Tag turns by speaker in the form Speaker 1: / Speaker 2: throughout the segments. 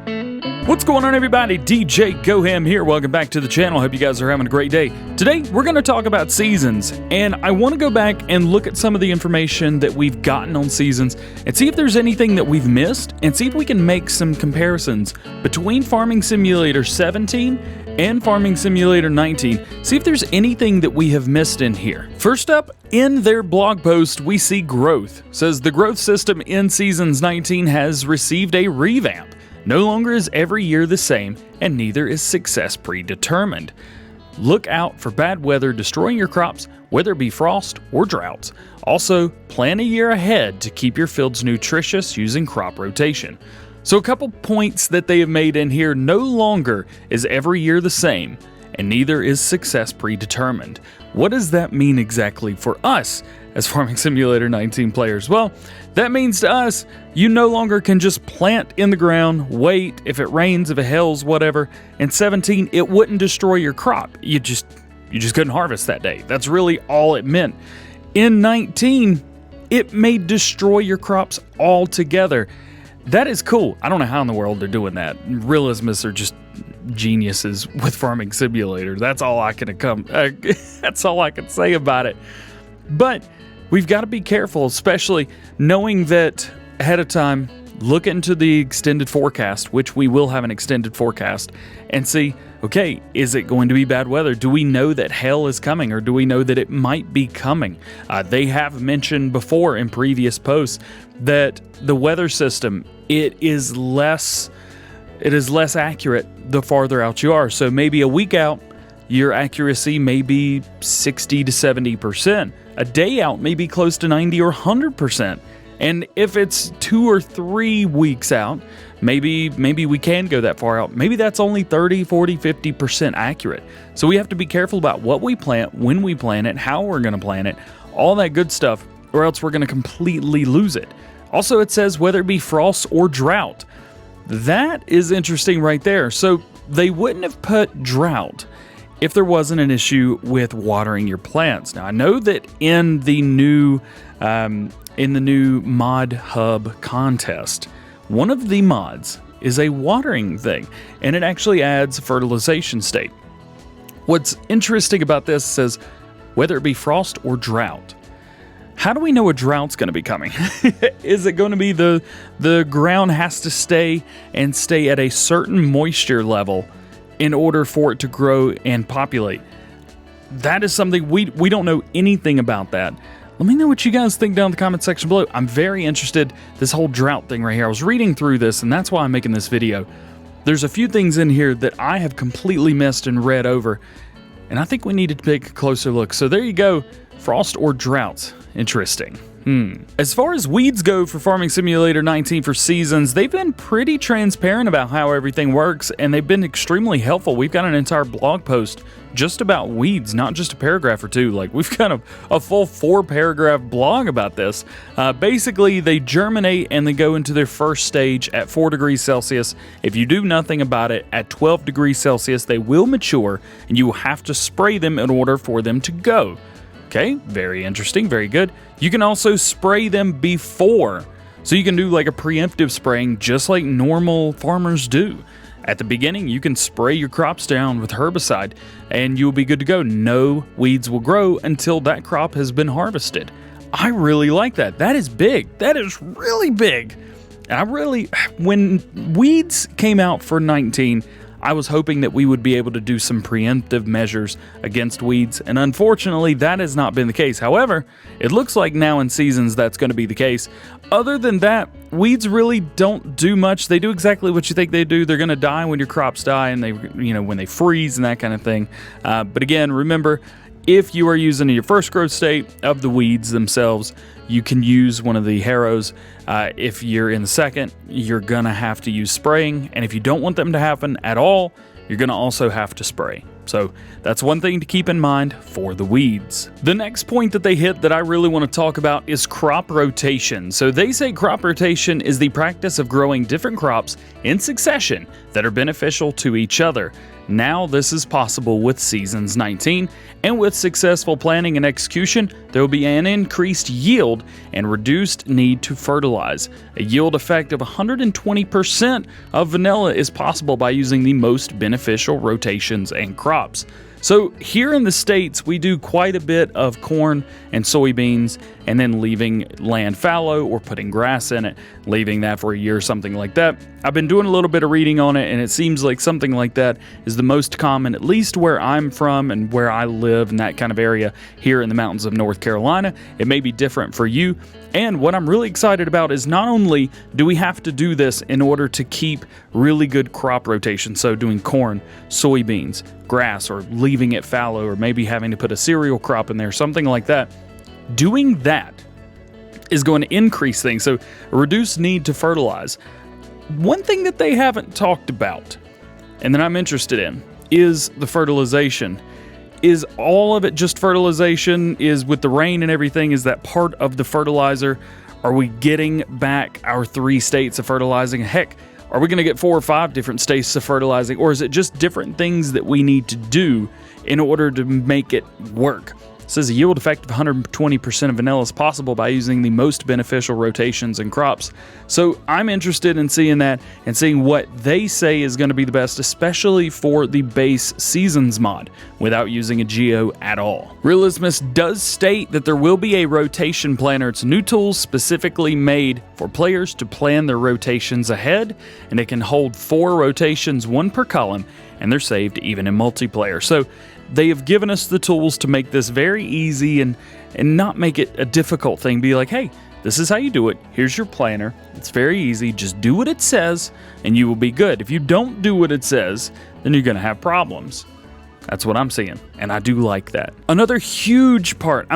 Speaker 1: What's going on, everybody? DjGoHam here. Welcome back to the channel. Hope you guys are having a great day. Today, we're going to talk about seasons, and I want to go back and look at some of the information that we've gotten on seasons and see if there's anything that we've missed and see if we can make some comparisons between Farming Simulator 17 and Farming Simulator 19. See if there's anything that we have missed in here. First up, in their blog post, we see growth. It says the growth system in Seasons 19 has received a revamp. No longer is every year the same, and neither is success predetermined. Look out for bad weather destroying your crops, whether it be frost or droughts. Also, plan a year ahead to keep your fields nutritious using crop rotation. So a couple points that they have made in here: no longer is every year the same, and neither is success predetermined. What does that mean exactly for us as Farming Simulator 19 players? Well, that means to us, you no longer can just plant in the ground, wait, if it rains, if it hails, whatever. In 17, it wouldn't destroy your crop. You just couldn't harvest that day. That's really all it meant. In 19, it may destroy your crops altogether. That is cool. I don't know how in the world they're doing that. Realismists are just geniuses with Farming Simulator. That's all I can that's all I can say about it. But we've got to be careful, especially knowing that ahead of time. Look into the extended forecast, which we will have an extended forecast, and see, okay, is it going to be bad weather? Do we know that hail is coming, or do we know that it might be coming? They have mentioned before in previous posts that the weather system, it is less accurate the farther out you are. So maybe a week out, your accuracy may be 60 to 70%. A day out may be close to 90 or 100%. And if it's 2 or 3 weeks out, maybe we can go that far out. Maybe that's only 30, 40, 50% accurate. So we have to be careful about what we plant, when we plant it, how we're going to plant it, all that good stuff, or else we're going to completely lose it. Also, it says whether it be frost or drought. That is interesting right there. So they wouldn't have put drought if there wasn't an issue with watering your plants. Now, I know that in the new mod hub contest, one of the mods is a watering thing, and it actually adds fertilization state. What's interesting about this says whether it be frost or drought. How do we know a drought's going to be coming? Is it going to be the ground has to stay at a certain moisture level in order for it to grow and populate? That is something we don't know anything about that. Let me know what you guys think down in the comment section below. I'm very interested, this whole drought thing right here. I was reading through this, and that's why I'm making this video. There's a few things in here that I have completely missed and read over, and I think we need to take a closer look. So there you go, frost or droughts. Interesting. As far as weeds go for Farming Simulator 19 for seasons, they've been pretty transparent about how everything works, and they've been extremely helpful. We've got an entire blog post just about weeds, not just a paragraph or two. Like, we've got a full 4-paragraph blog about this. Basically, they germinate and they go into their first stage at 4 degrees Celsius. If you do nothing about it, at 12 degrees Celsius, they will mature, and you will have to spray them in order for them to go. Okay, very interesting, very good. You can also spray them before. So you can do like a preemptive spraying just like normal farmers do. At the beginning, you can spray your crops down with herbicide and you'll be good to go. No weeds will grow until that crop has been harvested. I really like that. That is big. That is really big. When weeds came out for 19, I was hoping that we would be able to do some preemptive measures against weeds, and unfortunately that has not been the case. However, it looks like now in seasons that's going to be the case. Other than that, weeds really don't do much. They do exactly what you think they do. They're going to die when your crops die, and when they freeze and that kind of thing. But again, remember, if you are using your first growth state of the weeds themselves, you can use one of the harrows. If you're in the second, you're gonna have to use spraying, and if you don't want them to happen at all, you're gonna also have to spray. So that's one thing to keep in mind for the weeds. The next point that they hit that I really want to talk about is crop rotation. So they say crop rotation is the practice of growing different crops in succession that are beneficial to each other. Now this is possible with Seasons 19, and with successful planning and execution, there will be an increased yield and reduced need to fertilize. A yield effect of 120% of vanilla is possible by using the most beneficial rotations and crops. So here in the States, we do quite a bit of corn and soybeans and then leaving land fallow or putting grass in it, leaving that for a year or something like that. I've been doing a little bit of reading on it, and it seems like something like that is the most common, at least where I'm from and where I live in that kind of area here in the mountains of North Carolina. It may be different for you. And what I'm really excited about is not only do we have to do this in order to keep really good crop rotation, so doing corn, soybeans, grass, or leaving it fallow, or maybe having to put a cereal crop in there, something like that. Doing that is going to increase things, so a reduced need to fertilize. One thing that they haven't talked about, and that I'm interested in, is the fertilization. Is all of it just fertilization? Is with the rain and everything, is that part of the fertilizer? Are we getting back our 3 states of fertilizing? Heck, are we going to get 4 or 5 different states of fertilizing? Or is it just different things that we need to do in order to make it work? It says a yield effect of 120% of vanilla is possible by using the most beneficial rotations and crops. So I'm interested in seeing that and seeing what they say is going to be the best, especially for the base Seasons mod, without using a geo at all. Realismus does state that there will be a rotation planner. It's a new tool specifically made for players to plan their rotations ahead, and it can hold 4 rotations, 1 per column, and they're saved even in multiplayer. So they have given us the tools to make this very easy and not make it a difficult thing. Be like, hey, this is how you do it. Here's your planner. It's very easy. Just do what it says and you will be good. If you don't do what it says, then you're going to have problems. That's what I'm seeing, and I do like that. Another huge part,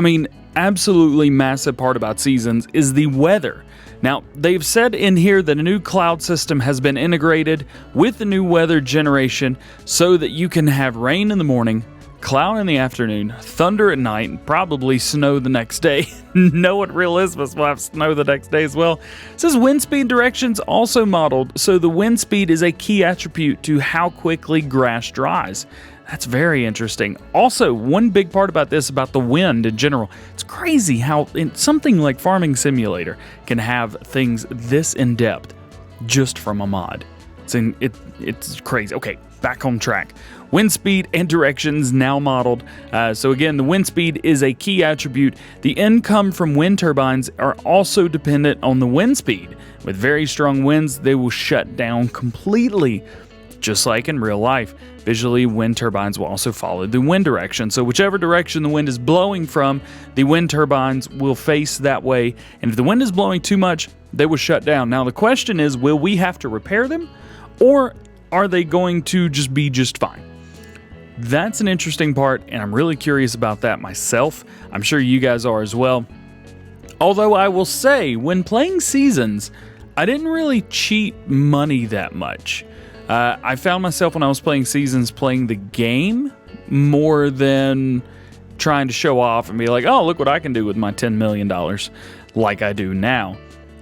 Speaker 1: absolutely massive part about Seasons is the weather. Now, they've said in here that a new cloud system has been integrated with the new weather generation so that you can have rain in the morning, cloud in the afternoon, thunder at night, and probably snow the next day. No one realismus will have snow the next day as well. It says wind speed directions also modeled, so the wind speed is a key attribute to how quickly grass dries. That's very interesting. Also, one big part about this, about the wind in general, it's crazy how in something like Farming Simulator can have things this in-depth just from a mod. It's crazy. Okay, back on track. Wind speed and directions now modeled. So again, the wind speed is a key attribute. The income from wind turbines are also dependent on the wind speed. With very strong winds, they will shut down completely. Just like in real life, visually, wind turbines will also follow the wind direction. So whichever direction the wind is blowing from, the wind turbines will face that way. And if the wind is blowing too much, they will shut down. Now the question is, will we have to repair them, or are they going to just be just fine? That's an interesting part, and I'm really curious about that myself. I'm sure you guys are as well. Although I will say, when playing Seasons, I didn't really cheat money that much. I found myself when I was playing Seasons playing the game more than trying to show off and be like, oh, look what I can do with my $10 million like I do now.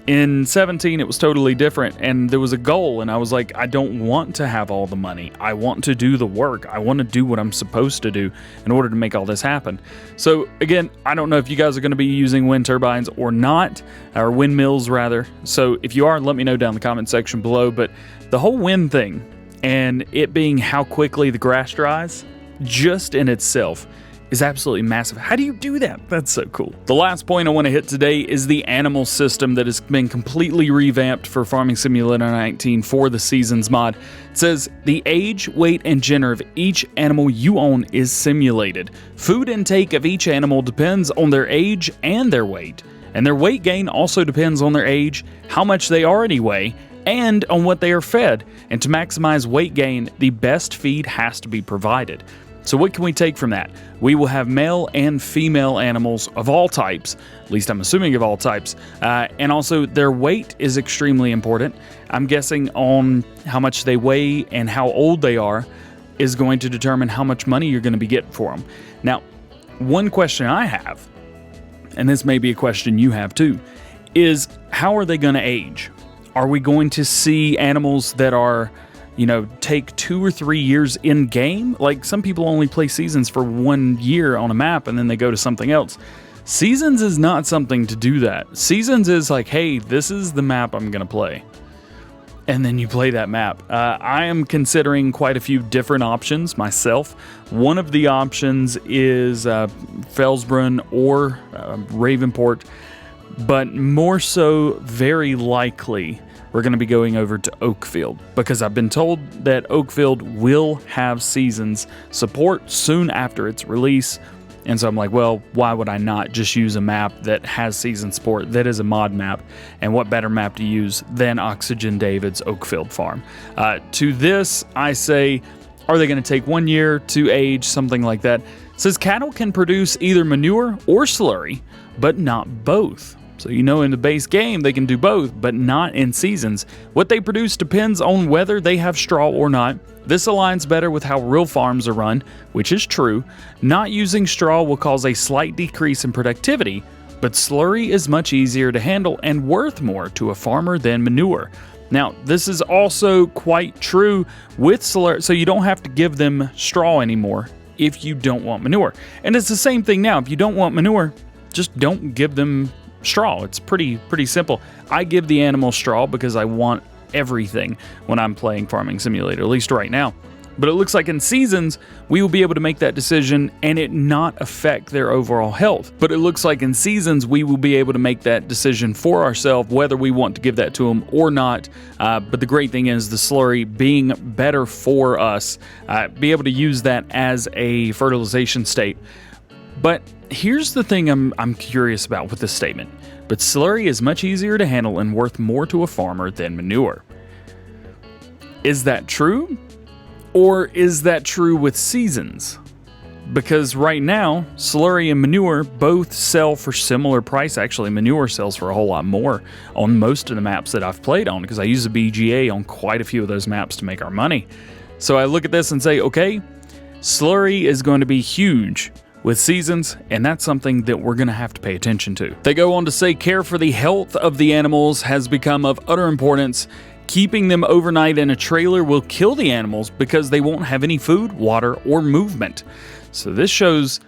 Speaker 1: In 17, it was totally different, and there was a goal, and I was like, I don't want to have all the money. I want to do the work. I want to do what I'm supposed to do in order to make all this happen. So again, I don't know if you guys are going to be using wind turbines or not, or windmills rather. So if you are, let me know down in the comment section below. But the whole wind thing and it being how quickly the grass dries, just in itself, is absolutely massive. How do you do that? That's so cool. The last point I want to hit today is the animal system that has been completely revamped for Farming Simulator 19 for the Seasons mod. It says the age, weight, and gender of each animal you own is simulated. Food intake of each animal depends on their age and their weight. And their weight gain also depends on their age, how much they already weigh, and on what they are fed. And to maximize weight gain, the best feed has to be provided. So what can we take from that? We will have male and female animals of all types, at least I'm assuming of all types, and also their weight is extremely important. I'm guessing on how much they weigh and how old they are is going to determine how much money you're going to be getting for them. Now, one question I have, and this may be a question you have too, is how are they going to age? Are we going to see animals that are take 2 or 3 years in game. Like, some people only play Seasons for 1 year on a map and then they go to something else. Seasons is not something to do that. Seasons is like, hey, this is the map I'm going to play. And then you play that map. I am considering quite a few different options myself. One of the options is Felsbrunn or Ravenport, but more so, very likely, we're going to be going over to Oakfield, because I've been told that Oakfield will have Seasons support soon after its release. And so I'm like, well, why would I not just use a map that has Season support, that is a mod map? And what better map to use than Oxygen David's Oakfield Farm? To this, I say, are they going to take 1 year to age, something like that? It says cattle can produce either manure or slurry, but not both. So in the base game, they can do both, but not in Seasons. What they produce depends on whether they have straw or not. This aligns better with how real farms are run, which is true. Not using straw will cause a slight decrease in productivity, but slurry is much easier to handle and worth more to a farmer than manure. Now, this is also quite true with slurry, so you don't have to give them straw anymore if you don't want manure. And it's the same thing now. If you don't want manure, just don't give them straw. It's pretty simple. I give the animal straw because I want everything when I'm playing Farming Simulator, at least right now. But it looks like in Seasons, we will be able to make that decision and it not affect their overall health. But it looks like in Seasons, we will be able to make that decision for ourselves, whether we want to give that to them or not. But the great thing is the slurry being better for us, be able to use that as a fertilization state. But here's the thing I'm curious about with this statement. But slurry is much easier to handle and worth more to a farmer than manure. Is that true? Or is that true with Seasons? Because right now, slurry and manure both sell for similar price. Actually, manure sells for a whole lot more on most of the maps that I've played on, because I use a BGA on quite a few of those maps to make our money. So I look at this and say, okay, slurry is going to be huge with Seasons, and that's something that we're going to have to pay attention to. They go on to say care for the health of the animals has become of utter importance. Keeping them overnight in a trailer will kill the animals because they won't have any food, water, or movement. So this shows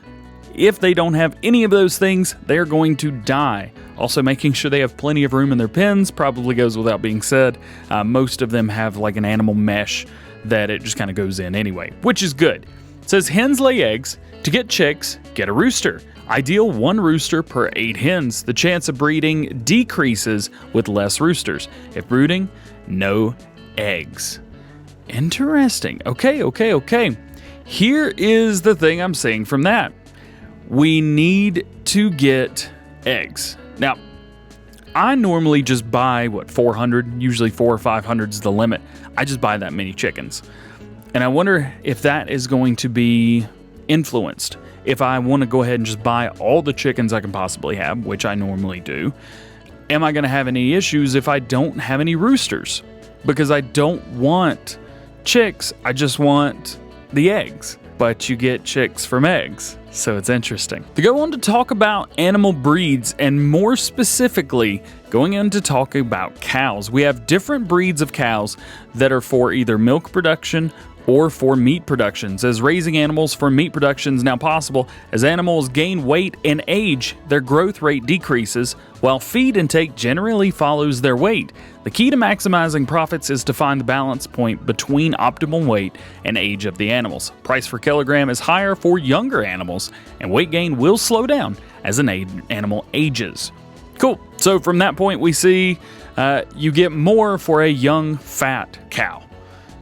Speaker 1: if they don't have any of those things, they're going to die. Also, making sure they have plenty of room in their pens probably goes without being said. Most of them have like an animal mesh that it just kind of goes in anyway, which is good. It says hens lay eggs. To get chicks, get a rooster. Ideal 1 rooster per 8 hens. The chance of breeding decreases with less roosters. If brooding, no eggs. Interesting. Okay. Here is the thing I'm saying from that. We need to get eggs. Now, I normally just buy, 400? Usually 400 or 500 is the limit. I just buy that many chickens. And I wonder if that is going to be influenced. If I want to go ahead and just buy all the chickens I can possibly have, which I normally do, am I going to have any issues if I don't have any roosters? Because I don't want chicks, I just want the eggs. But you get chicks from eggs, so it's interesting. To go on to talk about animal breeds, and more specifically, going on to talk about cows. We have different breeds of cows that are for either milk production or for meat productions. As raising animals for meat production is now possible, as animals gain weight and age, their growth rate decreases, while feed intake generally follows their weight. The key to maximizing profits is to find the balance point between optimal weight and age of the animals. Price per kilogram is higher for younger animals, and weight gain will slow down as an animal ages. Cool. So from that point, we see you get more for a young, fat cow.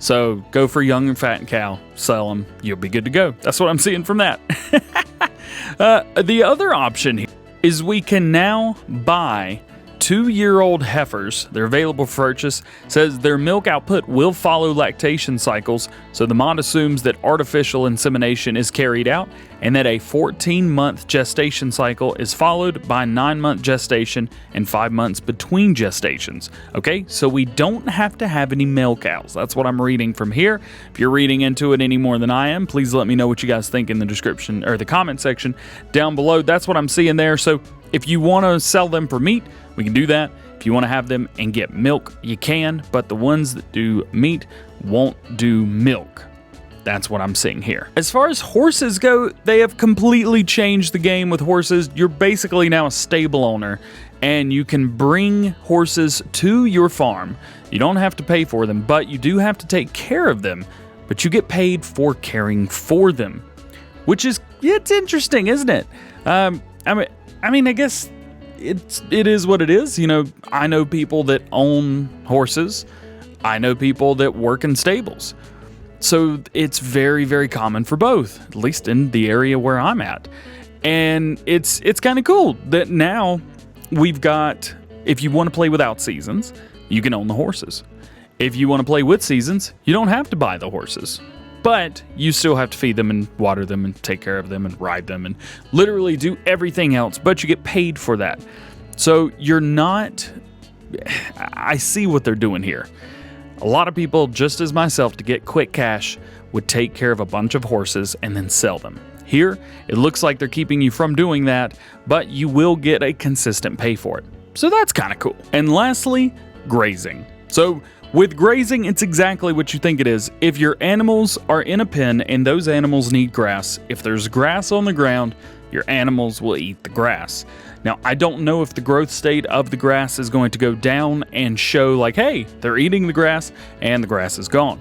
Speaker 1: So go for young and fat cow, sell them, you'll be good to go. That's what I'm seeing from that. The other option here is we can now buy 2-year-old heifers. They're available for purchase. Says their milk output will follow lactation cycles, so the mod assumes that artificial insemination is carried out and that a 14-month gestation cycle is followed by 9-month gestation and 5 months between gestations. Okay, so we don't have to have any male cows. That's what I'm reading from here. If you're reading into it any more than I am, please let me know what you guys think in the description or the comment section down below. That's what I'm seeing there. So if you want to sell them for meat, we can do that. If you want to have them and get milk, you can, but the ones that do meat won't do milk. That's what I'm seeing here. As far as horses go, they have completely changed the game with horses. You're basically now a stable owner, and you can bring horses to your farm. You don't have to pay for them, but you do have to take care of them. But you get paid for caring for them, which is, it's interesting, isn't it? I guess it is what it is. You know, I know people that own horses. I know people that work in stables. So it's very, very common for both, at least in the area where I'm at. And it's kind of cool that now we've got, if you want to play without seasons, you can own the horses. If you want to play with seasons, you don't have to buy the horses. But you still have to feed them and water them and take care of them and ride them and literally do everything else, but you get paid for that. So you're not, I see what they're doing here. A lot of people, just as myself, to get quick cash, would take care of a bunch of horses and then sell them. Here, it looks like they're keeping you from doing that, but you will get a consistent pay for it. So that's kind of cool. And lastly, grazing. So with grazing, it's exactly what you think it is. If your animals are in a pen and those animals need grass, if there's grass on the ground, your animals will eat the grass. Now, I don't know if the growth state of the grass is going to go down and show like, hey, they're eating the grass and the grass is gone.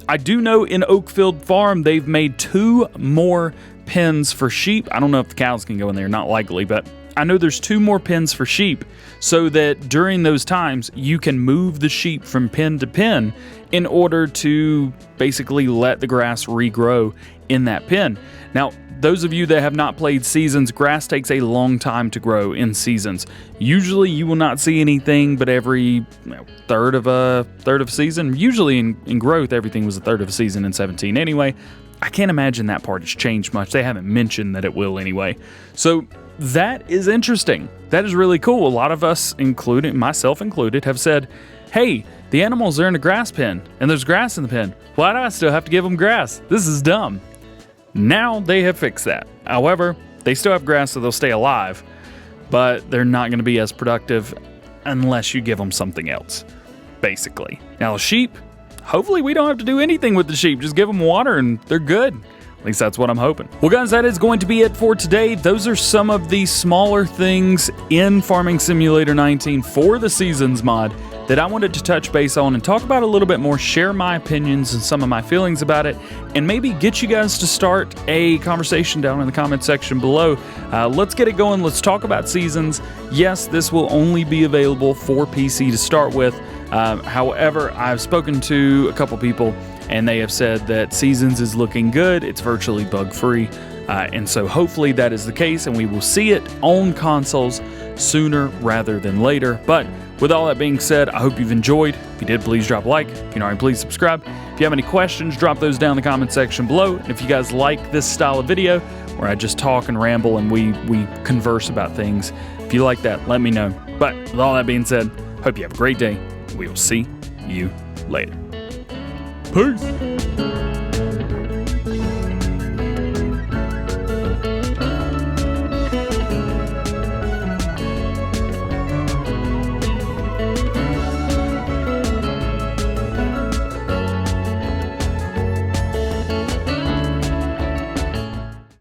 Speaker 1: I do know in Oakfield Farm, they've made 2 more pens for sheep. I don't know if the cows can go in there, not likely, but I know there's 2 more pens for sheep so that during those times you can move the sheep from pen to pen in order to basically let the grass regrow in that pen. Now, those of you that have not played Seasons, grass takes a long time to grow in Seasons. Usually you will not see anything but every third of a season. Usually in growth, everything was a third of a season in 17 anyway. I can't imagine that part has changed much. They haven't mentioned that it will anyway. So that is interesting. That is really cool. A lot of us, including myself included, have said, hey, the animals are in a grass pen and there's grass in the pen. Why do I still have to give them grass? This is dumb. Now they have fixed that. However, they still have grass so they'll stay alive, but they're not going to be as productive unless you give them something else, basically. Now, sheep, hopefully we don't have to do anything with the sheep. Just give them water and they're good. At least that's what I'm hoping. Well, guys, that is going to be it for today. Those are some of the smaller things in Farming Simulator 19 for the Seasons mod that I wanted to touch base on and talk about a little bit more, share my opinions and some of my feelings about it, and maybe get you guys to start a conversation down in the comment section below. Let's get it going. Let's talk about Seasons. Yes, this will only be available for PC to start with. However, I've spoken to a couple people and they have said that Seasons is looking good. It's virtually bug-free. And so hopefully that is the case and we will see it on consoles sooner rather than later. But with all that being said, I hope you've enjoyed. If you did, please drop a like. If you know, please subscribe. If you have any questions, drop those down in the comment section below. And if you guys like this style of video where I just talk and ramble and we converse about things, if you like that, let me know. But with all that being said, hope you have a great day. We will see you later. Peace.